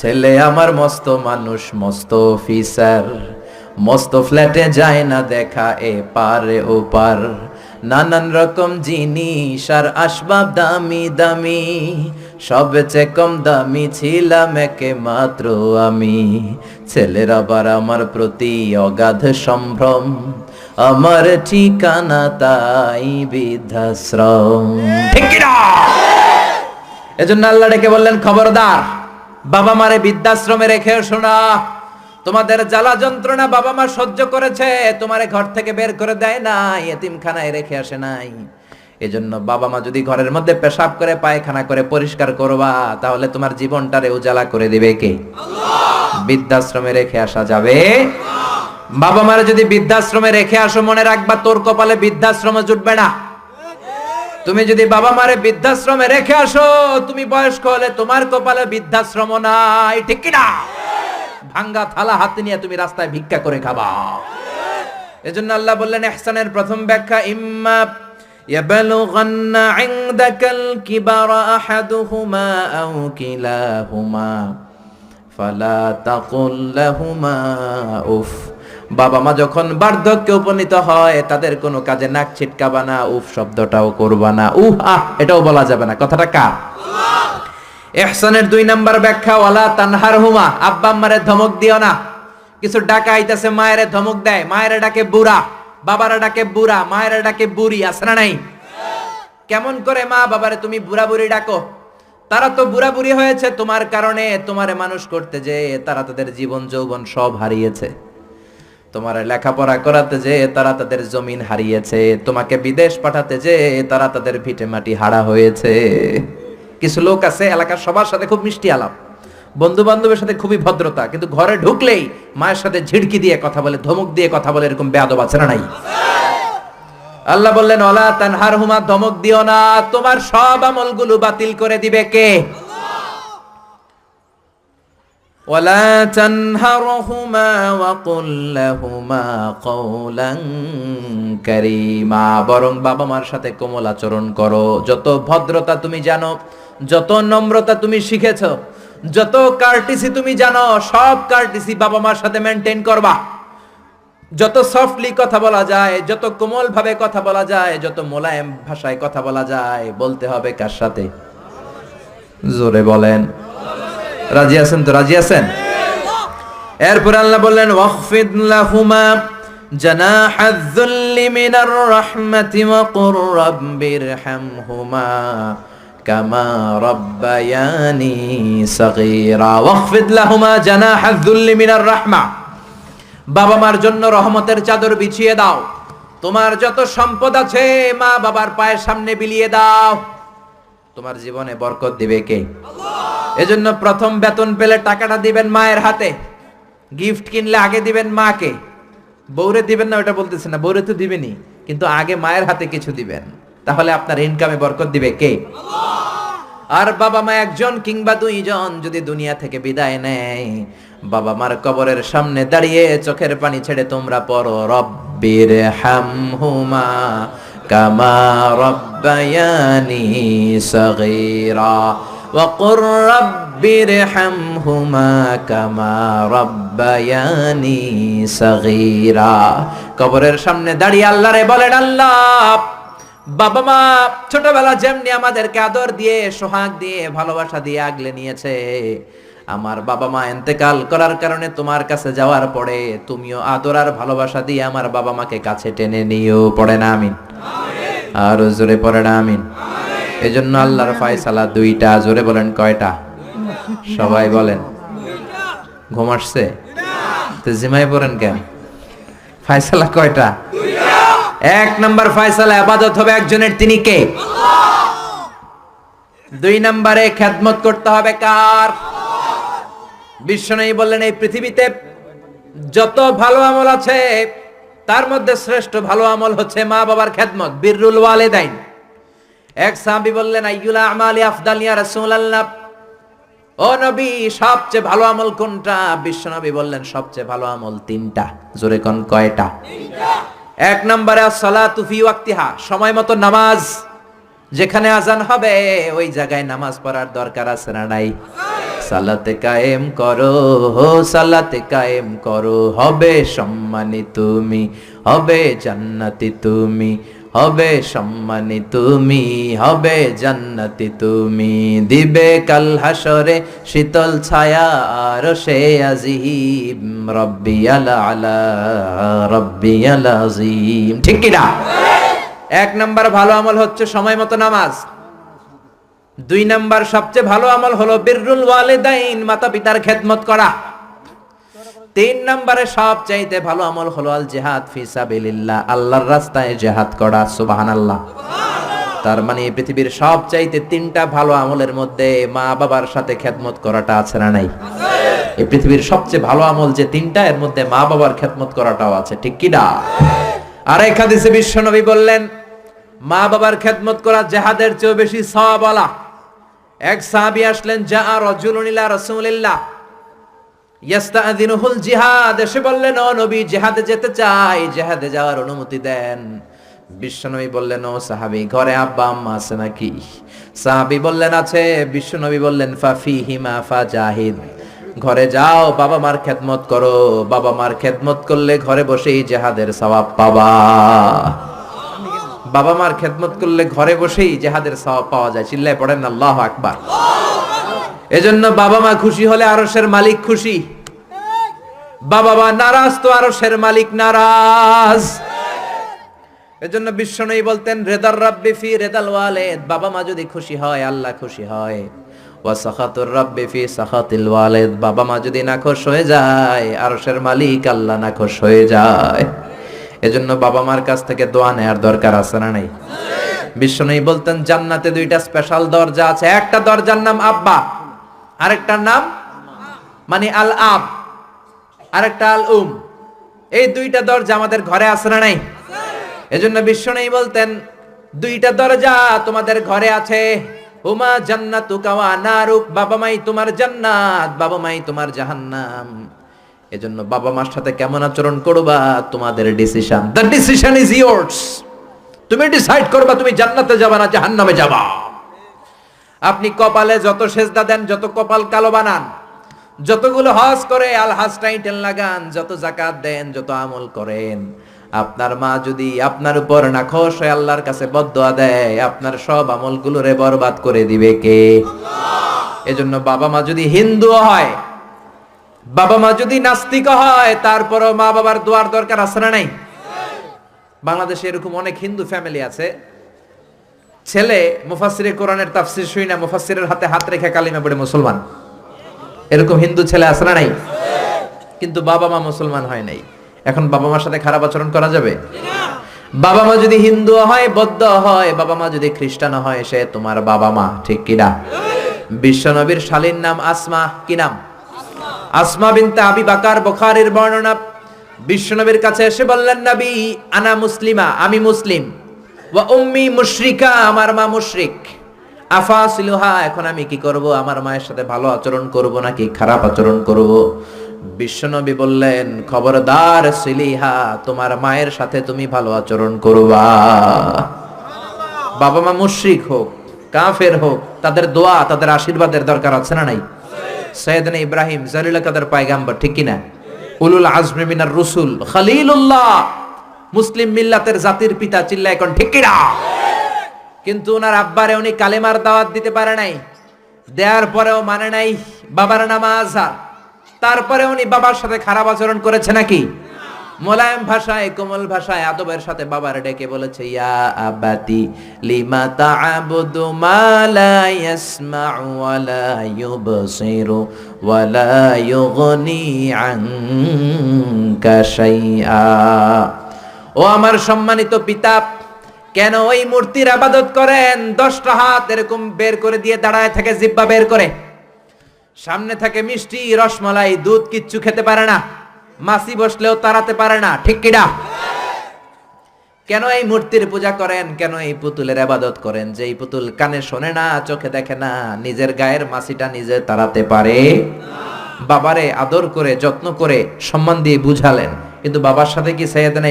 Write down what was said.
ছেলে আমার মস্ত মানুষ, মস্ত অফিসার, মস্ত ফ্ল্যাটে যায় না দেখা এপারে ওপার। নানান রকম জিনিস আর আসবাব দামি দামি, সবচেয়ে কম দামি ছিলাম একে মাত্র আমি। ছেলের আবার আমার প্রতি অগাধ সম্ভ্রম, আমার ঠিকানা তাই বৃদ্ধাশ্রম। ঠিক কি না? এজন্য আল্লাহ ডেকে বললেন, খবরদার, বাবা মারে বৃদ্ধাশ্রমে রেখে এসো না। তোমাদের জ্বালা যন্ত্রণা বাবা মা সহ্য করেছে, তোমারে ঘর থেকে বের করে দেয় না, এতিমখানায় রেখে আসে নাই। এজন্য বাবা মা যদি ঘরের মধ্যে পেশাব করে, পায়খানা করে পরিষ্কার করবা, তাহলে তোমার জীবনটারে উজালা করে দিবে কে? আল্লাহ। বৃদ্ধাশ্রমে রেখে আসা যাবে? বাবা মারে যদি বৃদ্ধাশ্রমে রেখে আসো, মনে রাখবা তোর কপালে বৃদ্ধাশ্রমে জুটবে না। তুমি যদি বাবা মারে বৃদ্ধাশ্রমে রেখে আসো, তুমি বয়স্ক হলে তোমার কপালে বৃদ্ধাশ্রম নাই। ঠিক কি না? ভাঙ্গা থালা হাতে নিয়ে তুমি রাস্তায় ভিক্ষা করে খাবা। এজন্য আল্লাহ বললেন, ইহসানের প্রথম ব্যাখ্যা, ইম্মা ইয়াবলুগান্না ইনদাকাল কিবারা আহাদুহুমা আও কিলাহুমা ফালা তাকুল লাহুমা উফ। বাবা মা যখন বার্ধক্যে উপনীত হয়, তাদের কোনো কাজে নাক ছিটকাবা না, উফ শব্দটাও করবা না, উহ আহ এটাও বলা যাবে না। কথাটা কার? আল্লাহ। ইহসানের 2 নাম্বার ব্যাখ্যা, ওয়ালা তানহারহুমা, আব্বা আম্মারে ধমক দিও না। কিছু ডাকা আইতাছে, মায়েরে ধমক দেয়, মায়েরে ডাকে বুড়া, বাবারে ডাকে বুড়া, মায়েরে ডাকে বুড়ি, আছে না নাই? কেমন করে মা বাবারে তুমি বুড়া বুড়ি ডাকো? তারা তো বুড়া বুড়ি হয়েছে তোমার কারণে। তোমারে মানুষ করতে যে তারা তাদের জীবন যৌবন সব হারিয়েছে, তোমার লেখাপড়া করাতে যে তারা তাদের জমিন হারিয়েছে, তোমাকে বিদেশ পাঠাতে যে তারা তাদের ভিটে মাটি হারা হয়েছে। কিছু লোক আছে এলাকার সবার সাথে খুব মিষ্টি আলাপ, বন্ধু বান্ধবের সাথে খুবই ভদ্রতা, কিন্তু ঘরে ঢুকলেই মায়ের সাথে ঝিড়কি দিয়ে কথা বলে, ধমক দিয়ে কথা বলে, এরকম বেয়াদব আছে না নাই? আল্লাহ বললেন, ওয়ালা তানহারহুমা, ধমক দিও না, তোমার সব আমলগুলো বাতিল করে দিবে কে? ওয়ালা তানহারহুমা ওয়া কুল লাহুমা কওলান কারীমা, বরং বাবা মার সাথে কোমল আচরণ করো। যত ভদ্রতা তুমি জানো, যত নম্রতা তুমি শিখেছো, যত কার্টিসি তুমি জানো, সব কার্টিসি বাবা মার সাথে মেনটেন করবা। যত সফটলি কথা বলা যায়, যত কোমল ভাবে কথা বলা যায়, যত মোলায়েম ভাষায় কথা বলা যায়, বলতে হবে কার সাথে? জোরে বলেন, রাজি আছেন তো? রাজি আছেন? এরপর আল্লাহ বললেন, ওয়াখফিদ লাহুমা জানাহায যুল্লি মিনার রাহমাতি ওয়া কুর রাব্বিরহামহুমা কামা রাব্বায়ানি সাগীরা। ওয়াখফিদ লাহুমা জানাহায যুল্লি মিনার রাহমা, বাবা মার জন্য রহমতের চাদর বিছিয়ে দাও। তোমার যত সম্পদ আছে মা বাবার পায়ের সামনে বিলিয়ে দাও, তোমার জীবনে বরকত দিবে কে? আল্লাহ। এজন্য প্রথম বেতন পেলে টাকাটা দিবেন মায়ের হাতে, গিফট কিনলে আগে দিবেন মাকে। বউরে দিবেন না ওটা বলতেছে না, বউরে তো দিবেনই, কিন্তু আগে মায়ের হাতে কিছু দিবেন, তাহলে আপনার ইনকামে বরকত দিবে কে? আল্লাহ। আর বাবা মা একজন কিংবা 2 জন যদি দুনিয়া থেকে বিদায় নেয়, বাবা মার কবরের সামনে দাঁড়িয়ে চোখের পানি ছেড়ে তোমরা পড়ো, রব্বিরহামহুমা কামা রাব্বায়ানি সাগীরা ওয়া কুর রাব্বিরহামহুমা কামা রাব্বায়ানি সাগীরা। কবরের সামনে দাঁড়িয়ে আল্লাহরে বলেন, আল্লাহ, বাবা মা ছোটবেলা যেমনি আমাদেরকে আদর দিয়ে, সোহাগ দিয়ে, ভালোবাসা দিয়ে আগলে নিয়েছে, আমার বাবা মা ইন্তেকাল করার কারণে তোমার কাছে যাওয়ার পরে তুমিও আদর আর ভালোবাসা দিয়ে আমার বাবা মাকে কাছে টেনে নিও। পড়ে না আমিন? আর জোরে পড়ে না আমিন? এজন্য আল্লাহর ফয়সালা 2টা। জোরে বলেন, কয়টা? সবাই বলেন। ঘুম আসছে তো জিমাই পড়েন কেন? ফয়সালা কয়টা? 1 নাম্বার ফয়সালা, ইবাদত হবে একজনের, তিনি কে? আল্লাহ। 2 নম্বরে খেদমত করতে হবে কার? বিশ্বনবী বললেন, এই পৃথিবীতে যত ভালো আমল আছে তার মধ্যে শ্রেষ্ঠ ভালো আমল হচ্ছে মা বাবার খেদমত, বিররুল ওয়ালিদাইন। এক সাহাবী বললেন, আইয়ুল আমালি আফদাল ইয়া রাসূলুল্লাহ, ও নবী সবচেয়ে ভালো আমল কোনটা? বিশ্বনবী বললেন, সবচেয়ে ভালো আমল 3টা। জোরে কোন কয়টা? 3টা। 1 নম্বরে as-সালাতু ফি ওয়াক্তিহা, সময় মতো নামাজ। যেখানে আজান হবে ওই জায়গায় নামাজ পড়ার দরকার আছে না নাই? সালাতে কায়েম করো, সালাতে কায়েম করো, হবে সম্মানী তুমি, হবে জান্নাতি তুমি, হবে সম্মানী তুমি, হবে জান্নাতি তুমি। দিবে কাল হাসরে শীতল ছায়া আরশে আজিম, রব্বিয়াল আলা রব্বিয়াল আযীম। ঠিক কি না? এক নাম্বার ভালো আমল হচ্ছে সময় মতো নামাজ। 2 নাম্বার সবচেয়ে ভালো আমল হলো বিররুল ওয়ালিদাইন, মাতা পিতার খেদমত করা। 3 নম্বরে সবচাইতে ভালো আমল হলো আল জিহাদ ফি সাবিলিল্লাহ, আল্লাহর রাস্তায় জিহাদ করা। সুবহানাল্লাহ। তার মানে এই পৃথিবীর সবচাইতে 3টা ভালো আমলের মধ্যে মা বাবার সাথে খেদমত করাটা আছে না নাই? এই পৃথিবীর সবচেয়ে ভালো আমল যে 3টা, এর মধ্যে মা বাবার খেদমত করাটাও আছে। ঠিক কি না? আর এক হাদিসে বিশ্বনবী বললেন, মা বাবার খেদমত করা জিহাদের চেয়ে বেশি সওয়াবওয়ালা। এক সাহাবী আসলেন, জাআ রাজুলুন ইলা রাসূলিল্লাহ ইয়াস্তাযিনুহুল জিহাদ, এসে বললেন, ও নবী, জিহাদে যেতে চাই, জিহাদে যাওয়ার অনুমতি দেন। বিশ্বনবী বললেন, ও সাহাবী, ঘরে আব্বা আম্মা আছে নাকি? সাহাবী বললেন, আছে। বিশ্বনবী বললেন, ফাফিহিমা ফাজাহিদ, ঘরে যাও, বাবা মার খেদমত করো। বাবা মার খেদমত করলে ঘরে বসেই জিহাদের সওয়াব পাবা। বাবা মার খেদমত করলে ঘরে বসেই জিহাদের সওয়াব পাওয়া যায়। চিল্লায় পড়েন আল্লাহু আকবার। এজন্য বাবা মা খুশি হলে আরশের মালিক খুশি। বাবা মা নারাজ তো আরশের মালিক নারাজ। এজন্য বিশ্বনবী বলতেন, রেদার রাব্বি ফি রেদাল ওয়ালিদ, বাবা মা যদি খুশি হয় আল্লাহ খুশি হয়। ওয়া সাখাতুর রাব্বি ফি সাখাতিল ওয়ালিদ, বাবা মা যদি নাখোশ হয়ে যায় আরশের মালিক আল্লাহ নাখোশ হয়ে যায়। এজন্য বাবা মার কাছ থেকে দোয়া নেয়ার দরকার আছে না নাই? বিশ্বনবী বলতেন, জান্নাতে 2টা স্পেশাল দরজা আছে। একটা দরজার নাম আব্বা, আরেকটার নাম মানে আল আব, আরেকটা আল উম। এই 2টা দরজা আমাদের ঘরে আছে না নাই? এজন্য বিশ্বনবী বলতেন, 2টা দরজা তোমাদের ঘরে আছে। হুমা জান্নাতুকা ওয়া নারুক, বাবা মাই তোমার জান্নাত, বাবা মাই তোমার জাহান্নাম। এজন্য বাবা মার সাথে কেমন আচরণ করবা তোমাদের decision. The decision is years. তুমি ডিসাইড করবা তুমি জান্নাতে যাবা না জাহান্নামে যাবা। আপনি কপালে যত সেজদা দেন, যত কপাল কালো বানান, যতগুলো হজ করে আল হজ টাইটেল লাগান, যত যাকাত দেন, যত আমল করেন, আপনার মা যদি আপনার উপর নাখোশ হয়ে আল্লাহর কাছে বদদোয়া দেয়, আপনার সব আমলগুলোরে বরবাদ করে দিবে কে? আল্লাহ। এজন্য বাবা মা যদি হিন্দু হয়, বাবা মা যদি নাস্তিক হয়, তারপরও মা বাবার দোয়ার দরকার আছে না নাই? বাংলাদেশে এরকম অনেক হিন্দু ফ্যামিলি আছে, ছেলে মুফাসসিরে কোরআনের তাফসীর শুই না, মুফাসসিরের হাতে হাত রেখে কালিমা পড়ে মুসলমান। এরকম হিন্দু ছেলে আছে না নাই? কিন্তু বাবা মা মুসলমান হয় নাই। এখন বাবা মার সাথে খারাপ আচরণ করা যাবে? বাবা মা যদি হিন্দু হয়, বৌদ্ধ হয়, বাবা মা যদি খ্রিস্টান হয়, সে তোমার বাবা মা। ঠিক কি না? বিশ্বনবীর শালীর নাম আসমা। কি নাম? আসমা বিনতে আবি বকর, বুখারীর বর্ণনা। বিশ্বনবীর কাছে এসে বললেন, নবী, আনা মুসলিমা, আমি মুসলিম, ওয়া উম্মি মুশরিকা, আমার মা মুশরিক, আফাসিলুহা, এখন আমি কি করব? আমার মায়ের সাথে ভালো আচরণ করব নাকি খারাপ আচরণ করব? বিশ্বনবী বললেন, খবরদার সিলিহা, তোমার মায়ের সাথে তুমি ভালো আচরণ করবা। বাবা মা মুশরিক হোক, কাফের হোক, তাদের দোয়া, তাদের আশীর্বাদের দরকার আছে না নাই? সাইয়েদনা ইব্রাহিম জালিল কাদের পয়গাম্বর, ঠিক কি না? উলুল আজমি মিনার রুসুল, খলিলুল্লাহ, মুসলিম মিল্লাতের জাতির পিতা। চিল্লায় এখন ঠিক কি না? কিন্তু ওনার আব্বারে উনি কালেমার দাওয়াত দিতে পারে নাই, দেওয়ার পরেও মানে নাই বাবার নামাজ। তারপরে উনি বাবার সাথে খারাপ আচরণ করেছে নাকি? মোলায়েম ভাষায়, কোমল ভাষায়, আদবের সাথে বাবার ডেকে বলেছে, ইয়া আবাতি লিমা তা'বুদু মা লা ইয়াসমা'ু ওয়া লা ইউবসিরু ওয়া লা ইউগনি আনকা শাইআ। ও আমার সম্মানিত পিতা, কেন ওই মূর্তির ইবাদত করেন? 10টা হাত এরকম বের করে দিয়ে দাঁড়ায় থাকে, জিহ্বা বের করে, সামনে থাকে মিষ্টি, রসমালাই, দুধ, কিচ্ছু খেতে পারে না, মাছি বসলেও তাড়াতে পারে না। ঠিক কি না? কেন এই মূর্তির পূজা করেন? কেন এই পুতুলের ইবাদত করেন? যে এই পুতুল কানে শোনে না, চোখে দেখে না, নিজের গায়ের মাছিটা নিজে তাড়াতে পারে না। বাবারে আদর করে, যত্ন করে, সম্মান দিয়ে বুঝালেন, কিন্তু বাবার সাথে কি সাইয়েদনা